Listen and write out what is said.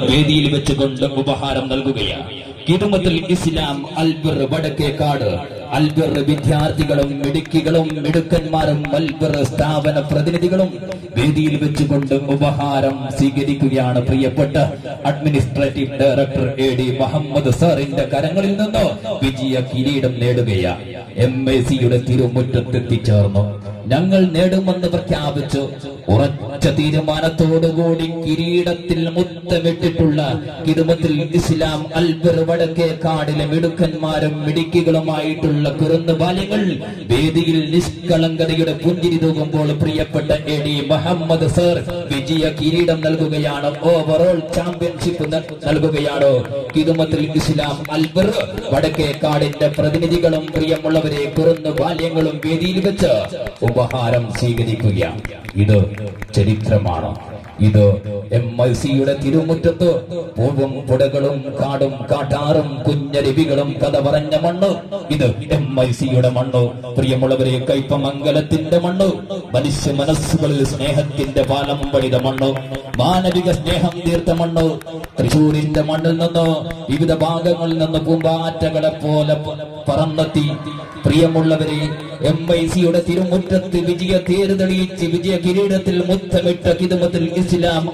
വേദിയിൽ വെച്ചുകൊണ്ട് ഉപഹാരം നൽകുകയാണ്. കിതുമത്തുൽ ഇസ്ലാം അൽബിർ വടക്കേക്കാട് അൽബിർ വിദ്യാർത്ഥികളും മിടുക്കികളും മിടുക്കന്മാരും അൽബിർ സ്ഥാപന പ്രതിനിധികളും വേദിയിൽ വെച്ചുകൊണ്ട് ഉപഹാരം സ്വീകരിക്കുകയാണ്. പ്രിയപ്പെട്ട അഡ്മിനിസ്ട്രേറ്റീവ് ഡയറക്ടർ AD മുഹമ്മദ് സാറിന്റെ കരങ്ങളിൽ നിന്ന് വിജയ കിരീടം നേടുകയാണ്. MIC-യുടെ തിരുമുറ്റത്തെത്തിച്ചേർന്നു. ഞങ്ങൾ നേടുമെന്ന് പ്രഖ്യാപിച്ചു ഉറച്ച തീരുമാനത്തോടുകൂടി കിരീടത്തിൽ മുത്തമിട്ടിട്ടുള്ള കിതുമത്തുൽ ഇസ്ലാം അൽബിർ വടക്കേക്കാടിലെ മിടുക്കന്മാരും മിടുക്കികളുമായിട്ടുള്ള കുറുന്നു ബാല്യങ്ങൾ വേദിയിൽ നിഷ്കളങ്കതയുടെ പുഞ്ചിരി തൂകുമ്പോൾ പ്രിയപ്പെട്ട AD മുഹമ്മദ് സർ വിജയ കിരീടം നൽകുകയാണ്. ഓവറോൾ ചാമ്പ്യൻഷിപ്പ് നൽകുകയാണ്. കിതുമത്തുൽ ഇസ്ലാം അൽബിർ വടക്കേക്കാടിന്റെ പ്രതിനിധികളും പ്രിയമുള്ളവരെ കുറുന്നു ബാല്യങ്ങളും വേദിയിൽ വെച്ച് ഉപഹാരം സ്വീകരിക്കുകയാണ്. ഇത് ചരിത്രമാണ്. ഇത് MIC-യുടെ തിരുമുറ്റത്ത് പൂവും പുടകളും കാടും കാട്ടാറും കുഞ്ഞരുവികളും കഥ പറഞ്ഞ മണ്ണ്. ഇത് MIC-യുടെ മണ്ണ്. പ്രിയമുള്ളവരെ, കൈപ്പമംഗലത്തിന്റെ മണ്ണ്, മനുഷ്യ മനസ്സുകളിൽ സ്നേഹത്തിന്റെ പാലം പണിത മണ്ണ്, മാനവിക സ്നേഹം തീർത്ത മണ്ണ്. തൃശൂരിന്റെ മണ്ണിൽ നിന്ന് വിവിധ ഭാഗങ്ങളിൽ നിന്ന് പൂമ്പാറ്റകളെ പോലെ പറന്നെത്തി പ്രിയമുള്ളവരെ MIC-യുടെ തിരുമുറ്റത്ത് വിജയ തേര് തെളിയിച്ച് വിജയ കിരീടത്തിൽ മുത്തമിട്ട കിതുമത്തുൽ ഇസ്ലാം